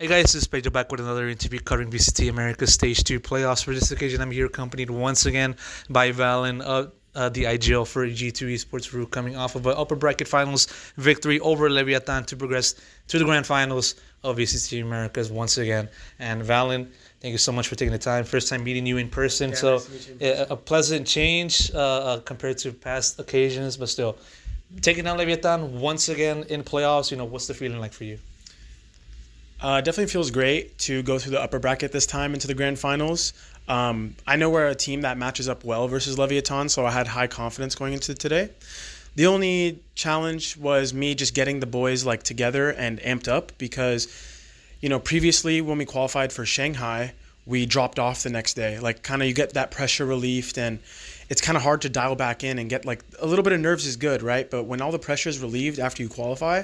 Hey guys, this is Pedro back with another interview covering VCT America's Stage 2 playoffs. For this occasion, I'm here accompanied once again by Valyn, the IGL for G2 esports group, coming off of an upper bracket finals victory over Leviathan to progress to the grand finals of VCT Americas once again. And Valyn, thank you so much for taking the time. First time meeting you in person, so nice to meet you in person. a pleasant change compared to past occasions, but still. Taking down Leviathan once again in playoffs, what's the feeling like for you? Definitely feels great to go through the upper bracket this time into the grand finals. I know we're a team that matches up well versus Leviathan, so I had high confidence going into today. The only challenge was me just getting the boys together and amped up because, previously when we qualified for Shanghai, we dropped off the next day. You get that pressure relieved, and it's kind of hard to dial back in and get a little bit of nerves is good, right? But when all the pressure is relieved after you qualify,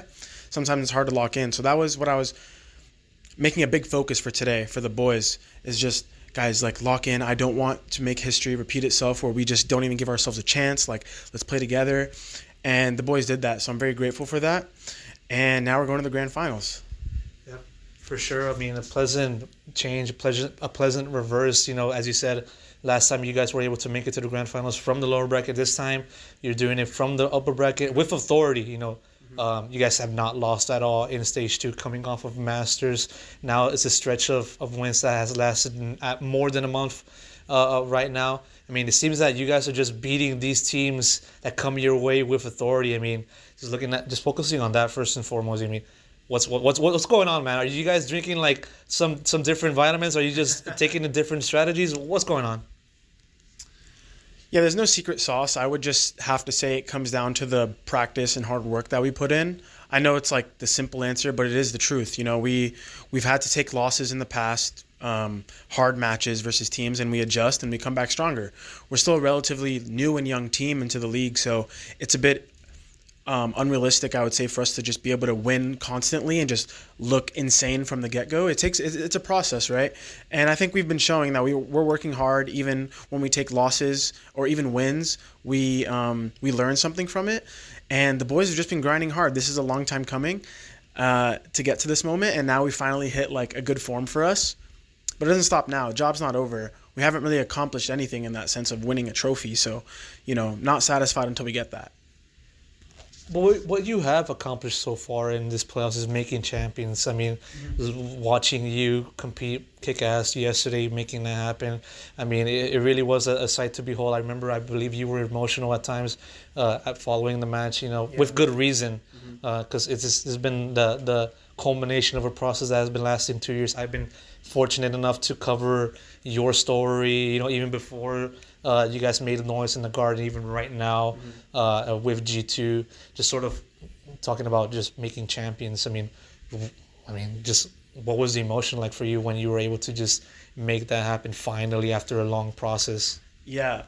sometimes it's hard to lock in. So that was what I was making a big focus for today for the boys is just, guys, lock in. I don't want to make history repeat itself where we just don't even give ourselves a chance. Let's play together. And the boys did that, so I'm very grateful for that. And now we're going to the grand finals. Yeah, for sure. I mean, a pleasant change, a pleasant reverse. As you said, last time you guys were able to make it to the grand finals from the lower bracket. This time you're doing it from the upper bracket with authority, You guys have not lost at all in Stage 2 coming off of Masters. Now it's a stretch of wins that has lasted at more than a month right now. I mean, it seems that you guys are just beating these teams that come your way with authority. I mean, just focusing on that first and foremost. I mean, what's going on, man? Are you guys drinking some different vitamins? Are you just taking the different strategies? What's going on? Yeah, there's no secret sauce. I would just have to say it comes down to the practice and hard work that we put in. I know it's the simple answer, but it is the truth. We've had to take losses in the past, hard matches versus teams, and we adjust and we come back stronger. We're still a relatively new and young team into the league, so it's a bit unrealistic, I would say, for us to just be able to win constantly and just look insane from the get-go. It's a process, right? And I think we've been showing that we're working hard. Even when we take losses or even wins, we learn something from it. And the boys have just been grinding hard. This is a long time coming to get to this moment, and now we finally hit a good form for us. But it doesn't stop now. Job's not over. We haven't really accomplished anything in that sense of winning a trophy. So, not satisfied until we get that. But what you have accomplished so far in this playoffs is making champions. I mean, watching you compete, kick ass yesterday, making that happen. I mean, it really was a sight to behold. I believe you were emotional at times at following the match, with good reason, because it's been the culmination of a process that has been lasting 2 years. I've been fortunate enough to cover your story, even before you guys made noise in the garden, even right now with G2, just sort of talking about just making champions. I mean, just what was the emotion like for you when you were able to just make that happen finally after a long process? Yeah,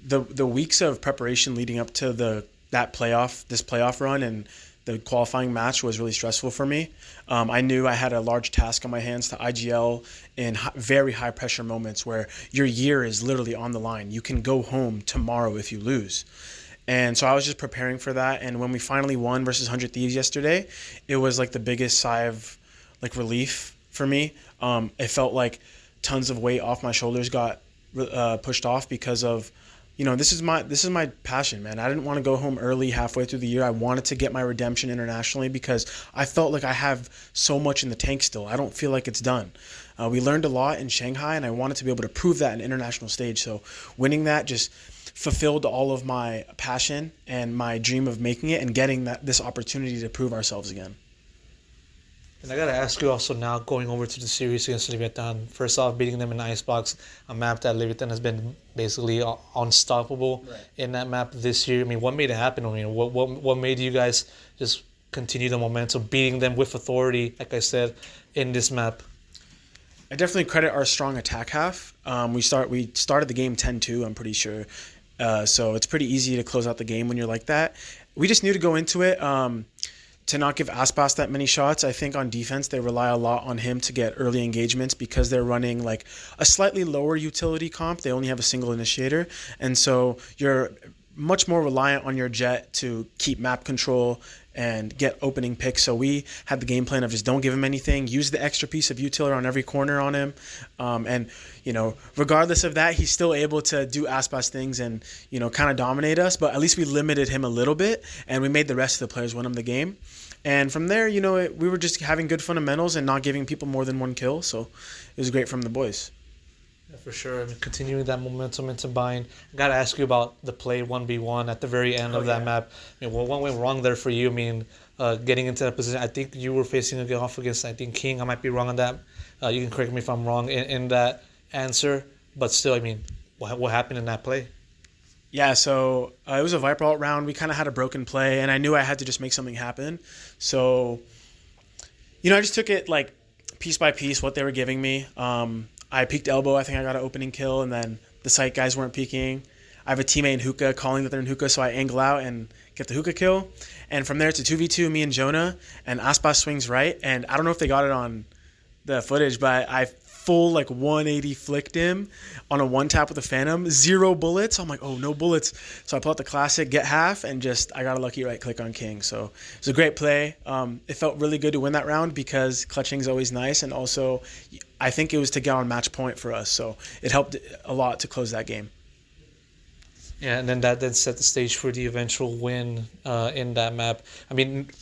the weeks of preparation leading up to this playoff run and the qualifying match was really stressful for me. I knew I had a large task on my hands to IGL in very high pressure moments where your year is literally on the line. You can go home tomorrow if you lose. And so I was just preparing for that. And when we finally won versus 100 Thieves yesterday, it was the biggest sigh of relief for me. It felt like tons of weight off my shoulders got pushed off because of, this is my passion, man. I didn't want to go home early halfway through the year. I wanted to get my redemption internationally because I felt like I have so much in the tank still. I don't feel like it's done. We learned a lot in Shanghai, and I wanted to be able to prove that in international stage. So winning that just fulfilled all of my passion and my dream of making it and getting this opportunity to prove ourselves again. And I got to ask you also now, going over to the series against Leviathan, first off, beating them in Icebox, a map that Leviathan has been basically unstoppable in that map this year. I mean, what made it happen? I mean, what made you guys just continue the momentum, beating them with authority, like I said, in this map? I definitely credit our strong attack half. We started the game 10-2, I'm pretty sure. So it's pretty easy to close out the game when you're like that. We just knew to go into it. To not give Aspas that many shots. I think on defense they rely a lot on him to get early engagements because they're running a slightly lower utility comp. They only have a single initiator, and so you're much more reliant on your jet to keep map control and get opening picks. So we had the game plan of just don't give him anything, use the extra piece of utility on every corner on him. And, regardless of that, he's still able to do ass-pass things and, kind of dominate us. But at least we limited him a little bit, and we made the rest of the players win him the game. And from there, we were just having good fundamentals and not giving people more than one kill. So it was great from the boys. Yeah, for sure. Continuing that momentum into Bind. I got to ask you about the play 1v1 at the very end of that map. What went wrong there for you? Getting into that position, I think you were facing a off against, King. I might be wrong on that. You can correct me if I'm wrong in that answer. But still, what happened in that play? Yeah, so it was a Viper ult round. We kind of had a broken play, and I knew I had to just make something happen. So, I just took it piece by piece, what they were giving me. I peeked elbow. I think I got an opening kill, and then the site guys weren't peeking. I have a teammate in hookah calling that they're in hookah, so I angle out and get the hookah kill. And from there, it's a 2v2, me and Jonah, and Aspas swings right. And I don't know if they got it on the footage, but I full 180 flicked him on a one tap with a Phantom, 0 bullets. I'm like, oh, no bullets. So I pull out the classic, get half, and I got a lucky right click on King. So it was a great play. It felt really good to win that round because clutching is always nice, and also I think it was to get on match point for us. So it helped a lot to close that game. Yeah, and then that then set the stage for the eventual win in that map.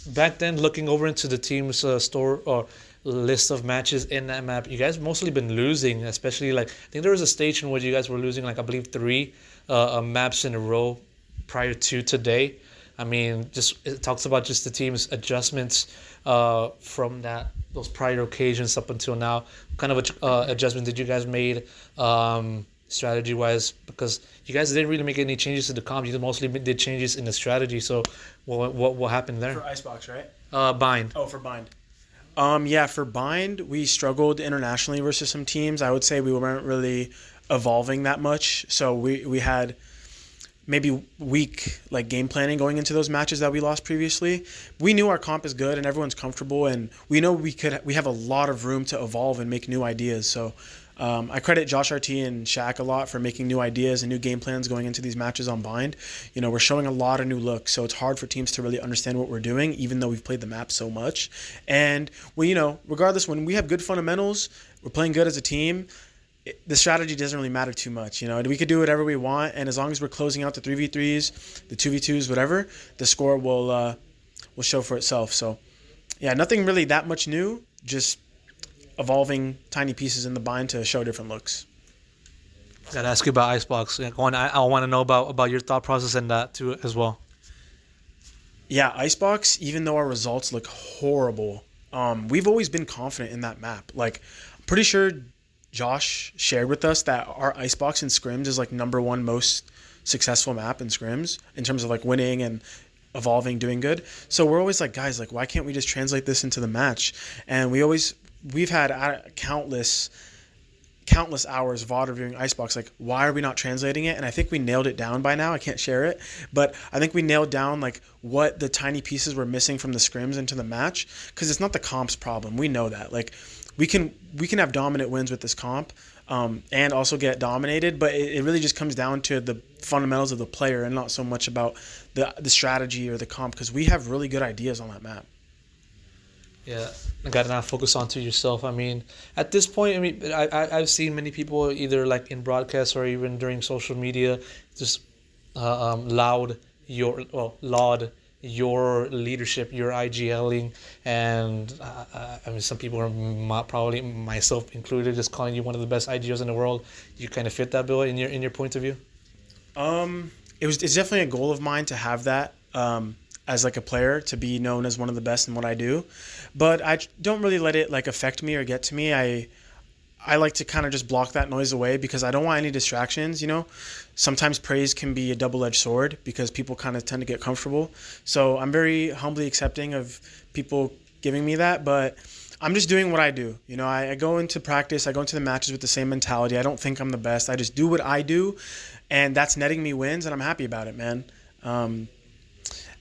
Back then, looking over into the team's store or list of matches in that map, you guys mostly been losing, especially I think there was a stage in which you guys were losing I believe 3 maps in a row prior to today. It talks about just the team's adjustments from those prior occasions up until now. What kind of adjustment did you guys made strategy wise? Because you guys didn't really make any changes to the comp, you mostly did changes in the strategy. So what happened there? For Icebox, right? Bind. Oh, for Bind. For Bind, we struggled internationally versus some teams. I would say we weren't really evolving that much. So we had maybe weak game planning going into those matches that we lost previously. We knew our comp is good and everyone's comfortable, and we know we have a lot of room to evolve and make new ideas. So I credit Josh RT and Shaq a lot for making new ideas and new game plans going into these matches on Bind. We're showing a lot of new looks, so it's hard for teams to really understand what we're doing, even though we've played the map so much. And regardless, when we have good fundamentals, we're playing good as a team, the strategy doesn't really matter too much. We could do whatever we want, and as long as we're closing out the 3v3s, the 2v2s, whatever, the score will show for itself. So, yeah, nothing really that much new, just evolving tiny pieces in the Bind to show different looks. Gotta ask you about Icebox. I want to know about your thought process in that too as well. Yeah, Icebox, even though our results look horrible, we've always been confident in that map. I'm pretty sure Josh shared with us that our Icebox in scrims is number 1 most successful map in scrims in terms of winning and evolving, doing good. So we're always guys, why can't we just translate this into the match? And we've had countless hours of VOD reviewing Icebox. Why are we not translating it? And I think we nailed it down by now. I can't share it, but I think we nailed down what the tiny pieces were missing from the scrims into the match, because it's not the comp's problem. We know that. We can have dominant wins with this comp and also get dominated, but it really just comes down to the fundamentals of the player and not so much about the strategy or the comp, because we have really good ideas on that map. Yeah, I gotta not focus onto yourself. At this point, I've seen many people either in broadcasts or even during social media just laud your leadership, your IGLing, and some people are probably myself included, just calling you one of the best IGLs in the world. You kind of fit that bill in your point of view. It's definitely a goal of mine to have that. As a player, to be known as one of the best in what I do, but I don't really let it affect me or get to me. I like to kind of just block that noise away because I don't want any distractions. Sometimes praise can be a double-edged sword because people kind of tend to get comfortable. So I'm very humbly accepting of people giving me that, but I'm just doing what I do. I go into practice, I go into the matches with the same mentality. I don't think I'm the best. I just do what I do, and that's netting me wins, and I'm happy about it, man.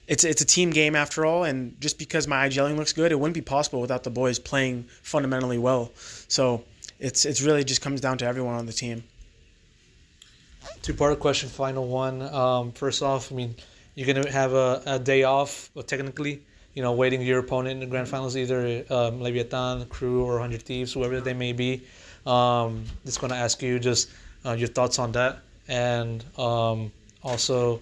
It's a team game after all, and just because my IGLing looks good, it wouldn't be possible without the boys playing fundamentally well. So it's really just comes down to everyone on the team. Two-part question, final one. First off, you're gonna have a day off, well, technically, waiting your opponent in the grand finals, either Leviathan, Crew, or 100 Thieves, whoever they may be. Just going to ask you just your thoughts on that. And also,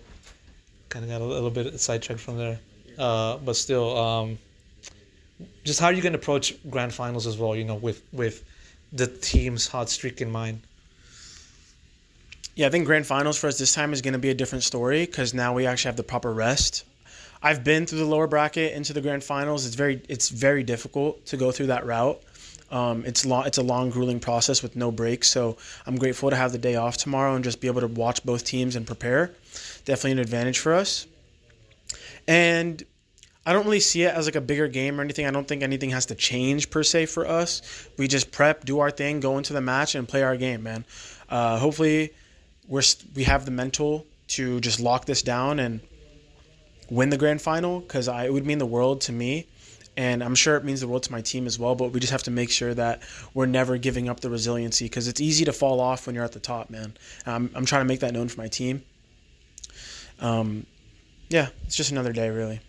kind of got a little bit sidetracked from there. But still, just how are you going to approach grand finals as well, with the team's hot streak in mind? Yeah, I think grand finals for us this time is going to be a different story because now we actually have the proper rest. I've been through the lower bracket into the grand finals. It's very difficult to go through that route. It's a long, grueling process with no breaks. So I'm grateful to have the day off tomorrow and just be able to watch both teams and prepare. Definitely an advantage for us. And I don't really see it as like a bigger game or anything. I don't think anything has to change per se for us. We just prep, do our thing, go into the match, and play our game, man. Hopefully, we have the mental to just lock this down and win the grand final because it would mean the world to me. And I'm sure it means the world to my team as well, but we just have to make sure that we're never giving up the resiliency because it's easy to fall off when you're at the top, man. I'm trying to make that known for my team. Yeah, it's just another day, really.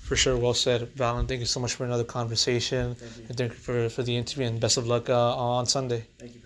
For sure, well said, Valyn. Thank you so much for another conversation. Thank you. And thank you for the interview, and best of luck on Sunday. Thank you.